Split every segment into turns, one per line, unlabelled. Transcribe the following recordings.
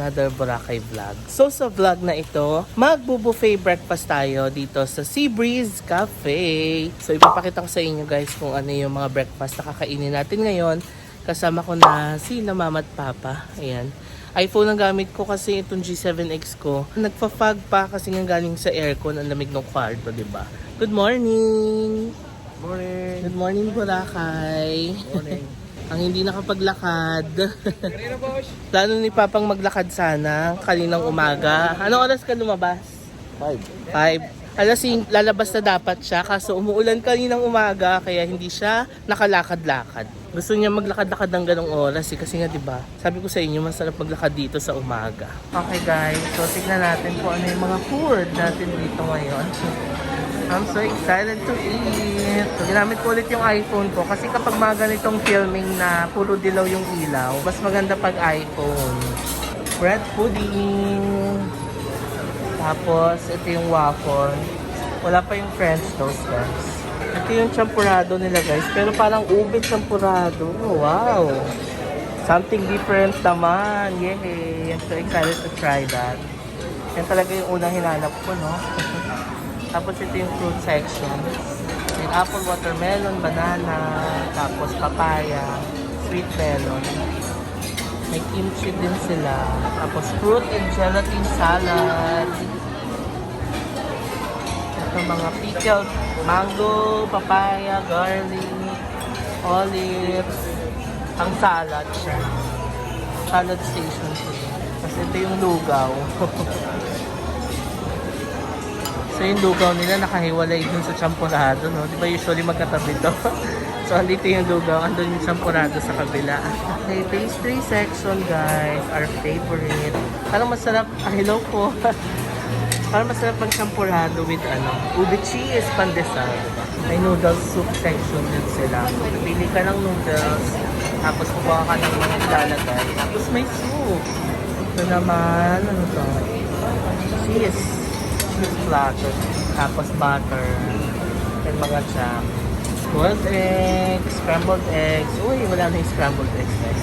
another Boracay vlog. So sa vlog na ito, magbo-buffet breakfast tayo dito sa Sea Breeze Cafe. So ipapakita ko sa inyo guys kung ano yung mga breakfast na kakainin natin ngayon. Kasama ko na si Mama at Papa. Ayan. iPhone ang gamit ko kasi itong G7X ko. Nagpa-fog pa kasi nga galing sa aircon, ang lamig ng kwarto, diba? Good morning!
Morning!
Good morning, Boracay!
Morning!
Ang hindi nakapaglakad. Plano ni Papang maglakad sana kaninang umaga. Anong oras ka lumabas? 5. Alas 5, lalabas na dapat siya kaso umuulan kaninang umaga kaya hindi siya nakalakad-lakad. Gusto niya maglakad-lakad ng ganong oras kasi nga 'di ba? Sabi ko sa inyo masarap maglakad dito sa umaga. Okay guys, so tignan natin kung ano yung mga food natin dito ngayon. I'm so excited to eat. So, ginamit ko ulit yung iPhone ko kasi kapag mga ganitong filming na puro dilaw yung ilaw, mas maganda pag iPhone. Bread pudding. Tapos, ito yung waffle. Wala pa yung French toast, guys. Ito yung champurado nila, guys. Pero parang ube champurado. Oh, wow! Something different naman. Yay! I'm so excited to try that. Yan talaga yung unang hinanap ko, no? Tapos ito yung fruit section. May apple, watermelon, banana, tapos papaya, sweet melon. May kimchi din sila. Tapos fruit and gelatin salad. Ito mga pickled mango, papaya, garlic, olives. Ang salad siya. Salad station siya. Tapos ito yung lugaw. So yung lugaw nila nakahiwalay dun sa champurado, no? Di ba usually magkatabi to? So andito yung lugaw, andun yung champurado sa kabila. Okay, pastry section guys, our favorite. Parang masarap, hello po. Parang masarap pag champurado with ube cheese, pandesal. Diba? May noodles soup section din sila. So pipili ka ng noodles, tapos kukuha ka ng mga ilalagay. Tapos may soup. Ito naman, ano to? Cheese platter, tapos butter, and mga jam. Boiled eggs, scrambled eggs. Uy, wala na yung scrambled eggs guys.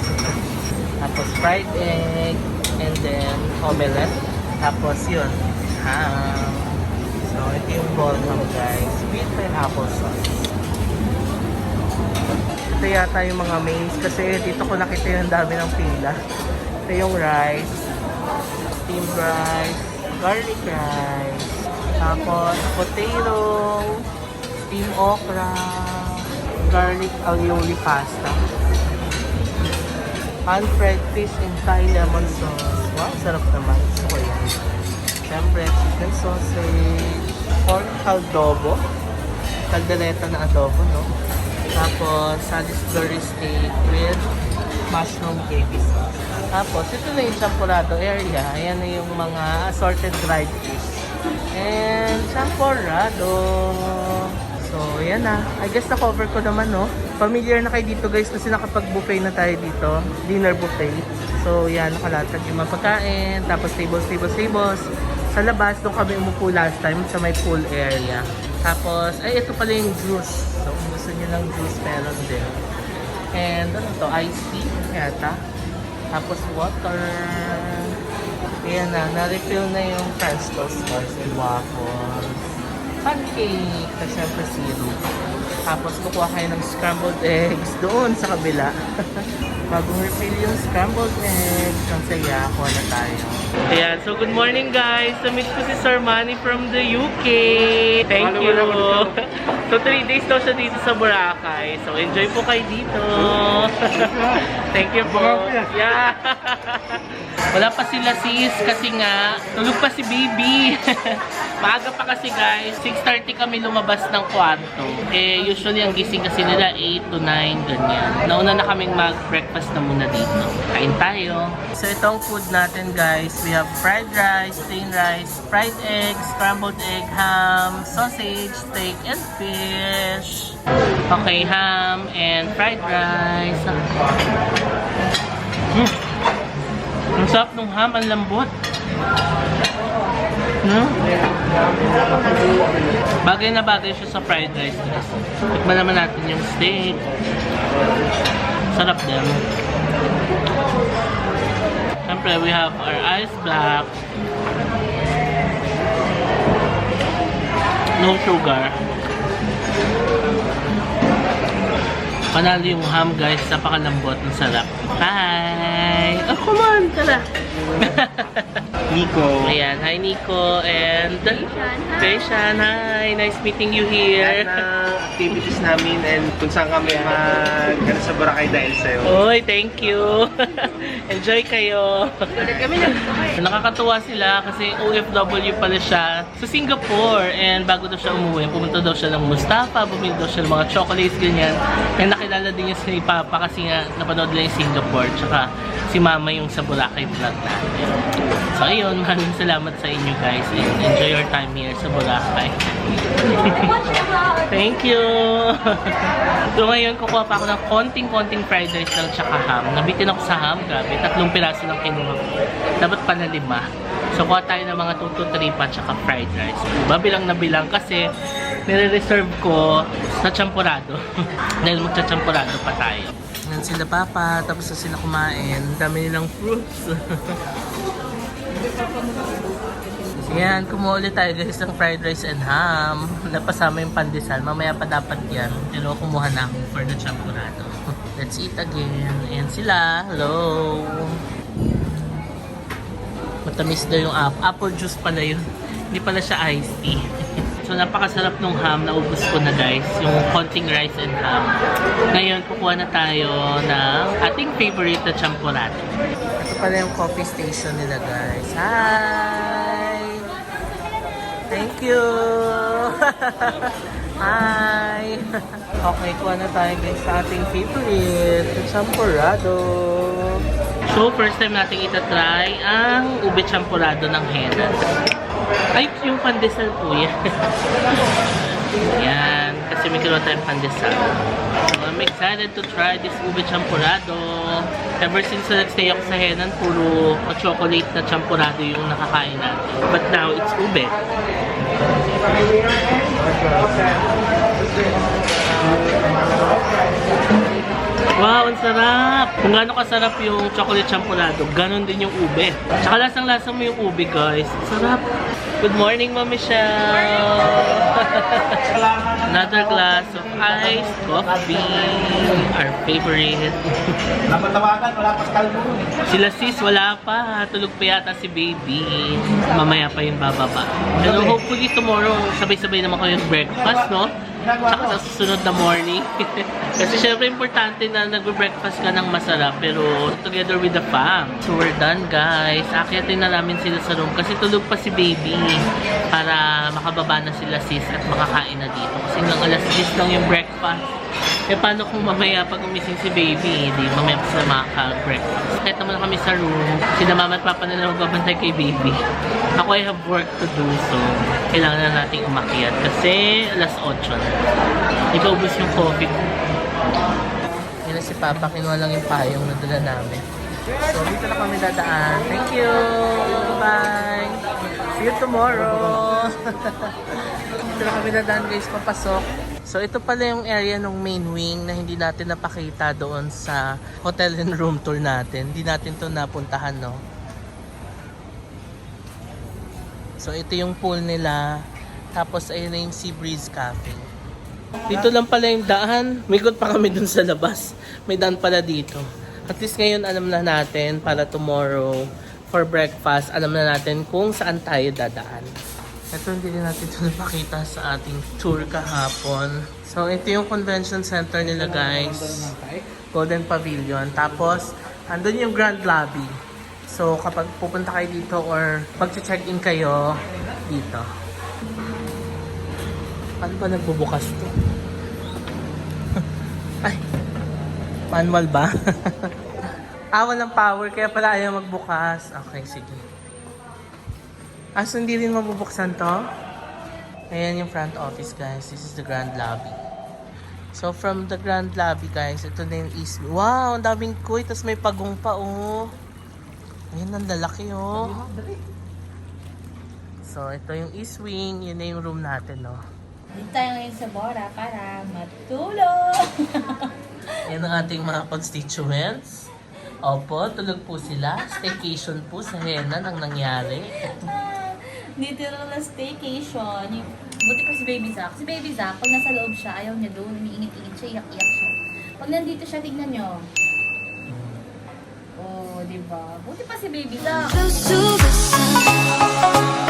Tapos fried egg, and then omelette. Tapos yun, ham. So, ito yung bolham guys. With pineapple sauce. Ito yata yung mga mains kasi dito ko nakita yung dami ng pila. Ito yung rice, steamed rice, garlic rice, tapos potato, steamed okra, garlic aioli pasta, pan-fried fish and Thai lemon sauce. Wow, sarap naman. So, yan. Siyempre, chicken sausage, pork adobo, caldereta na adobo, no? Tapos, Salisbury steak with mushroom gravy sauce. Tapos, ito na yung champurado area. Ayan na yung mga assorted dried fish. And champurado. So, ayan na. I guess na-cover ko naman, no? Familiar na kayo dito, guys, kasi nakapag-buffet na tayo dito. Dinner buffet. So, yan, nakalatag yung mga pagkain. Tapos, tables. Sa labas, doon kami umupo last time sa may pool area. Tapos, ay, ito pala yung juice. So, kung gusto nyo ng juice, meron din. And, ano to? Iced tea, yata. Tapos water. Ayan na, na-refill na yung French toast bars and waffles. Pancake, at syempre syrup. Tapos kukuha kayo ng scrambled eggs doon sa kabila. Bagong refill yung scrambled eggs. Ang saya, kuha na tayo. Ayan, so good morning guys. Meet ko si Sir Manny from the UK. Thank you. So 3 days daw siya dito sa Boracay. So enjoy po kayo dito. Thank you po. Yeah. Wala pa sila sis kasi nga tulog pa si baby. Maaga pa kasi guys. 6:30 kami lumabas ng kwarto. Eh usually ang gising kasi nila 8 to 9 ganyan. Nauna na kaming mag-breakfast na muna dito. Kain tayo. So itong food natin guys. We have fried rice, plain rice, fried egg, scrambled egg, ham, sausage, steak, and fish. Okay, ham and fried rice. Ang sarap ng ham, ang lambot. Bagay na bagay siya sa fried rice. Tikman naman natin yung steak. Sarap din. Siyempre, we have our ice black. No sugar. Panalo yung ham guys, napakalambot, ang sarap. Hi! Oh, come on! Tara!
Nico.
Ayan, hi Nico and Krishan, hi! Nice meeting you here.
Lahat ng activities namin and kung saan kami sa Boracay dahil sa'yo.
Oy, thank you! Enjoy kayo! Nakakatuwa sila kasi OFW pala siya sa Singapore and bago daw siya umuwi, pumunta daw siya ng Mustafa, bumili daw siya ng mga chocolates, ganyan. And nakilala din niya si Papa kasi nga napanood lang yung Singapore tsaka si Mama yung sa Boracay vlog natin. So ayun, maraming salamat sa inyo guys and enjoy your time here sa Boracay. Thank you! So ngayon, kukuha pa ako ng konting fried rice lang tsaka ham. Nabitin ako sa ham, grabe. 3 piraso lang kinuha ko. Dapat pala 5. So kuha tayo ng mga 2 to 3 pa tsaka fried rice. Babilang na bilang kasi nire-reserve ko sa champurado. Dahil magcha-champurado pa tayo. Yan sila Papa, tapos na sila kumain. Dami nilang fruits. Yan, kumuha ulit tayo guys ng fried rice and ham. Napasama yung pandesal. Mamaya pa dapat yan. Pero kumuha na ako for the champurado. Let's eat again. Ayan sila. Hello. Matamis daw yung apple juice pala yun. Hindi pala siya iced tea. So napakasarap nung ham. Naubos ko na guys. Yung konting rice and ham. Ngayon kukuha na tayo ng ating favorite na champurado. Ito pala yung coffee station nila guys. Hi! Thank you! Hi! Okay, kuha na tayo guys sa ating favorite, champurado. So, first time natin itatry ang ube champurado ng Henan. Ay, yung pandesal po yan. Yan, kasi may kinuha tayong pandesal. So, I'm excited to try this ube champurado. Ever since nag-stay ako sa Henan, puro chocolate na champurado yung nakakain natin. But now, it's ube. Wow, ang sarap! Kung gaano kasarap yung chocolate champurado, ganon din yung ube. Tsaka lasang-lasa mo yung ube, guys. Sarap! Good morning, Ma'am Michelle! Another glass of iced coffee. Our favorite.
Napatawagan, wala pa kalmo.
Sila sis, wala pa. Tulog pa yata si baby. Mamaya pa yung bababa. Pero hopefully tomorrow, sabay-sabay naman kayo yung breakfast, no? Tsaka sa susunod na morning. Kasi syempre importante na nag-breakfast ka ng masarap pero together with the fam. So we're done guys. Akyatin na namin sila sa room kasi tulog pa si baby para makababa na sila sis at makakain na dito. Kasi hanggang alas 10 lang yung breakfast. Eh paano kung mamaya pag umising si baby, di mamaya pa sila makaka-breakfast. Kahit naman kami sa room, sila mama at papa na lang magbabantay kay baby. Ako I have work to do so kailangan na nating umakyat kasi alas 8 na. Ikaubos yung coffee ko. Yan na si Papa, kinuha lang yung payong na dala namin. So dito na kami dadaan. Thank you! Bye! See you tomorrow! Dito na kami dadaan guys, papasok. So ito pala yung area ng main wing na hindi natin napakita doon sa hotel and room tour natin. Hindi natin to napuntahan, no? So ito yung pool nila. Tapos ayun na yung Sea Breeze Cafe. Dito lang pala yung daan. May ikot pa kami dun sa labas. May daan pala dito. At least ngayon alam na natin para tomorrow for breakfast. Alam na natin kung saan tayo dadaan. Ito hindi din natin ito napakita sa ating tour kahapon. So ito yung convention center nila guys. Golden Pavilion. Tapos andun yung Grand Lobby. So kapag pupunta kayo dito or mag-check-in kayo dito. Paano ba nagbubukas to? Ay, manual ba? Walang power kaya pala ayaw magbukas. Okay, sige. So hindi rin mabubuksan to? Ayan yung front office guys. This is the Grand Lobby. So from the Grand Lobby guys, ito na yung East. Wow, ang daming kuy. Tapos may pagong pa oh. Ayan, ang lalaki oh. So ito yung East Wing. Yun na yung room natin no.
Dito tayo ngayon sa Bora para matulog.
Yan ang ating mga constituents. Opo, tulog po sila. Staycation po sa Henan ang nangyari.
Dito na staycation. Buti pa si Baby Zack. Si Baby Zack, pag nasa loob siya, ayaw niya doon. Umiingit-ingit siya, iyak-iyak siya. Pag nandito siya, tignan niyo. Oh, di ba? Buti pa si Baby Zack.
Close to the sun.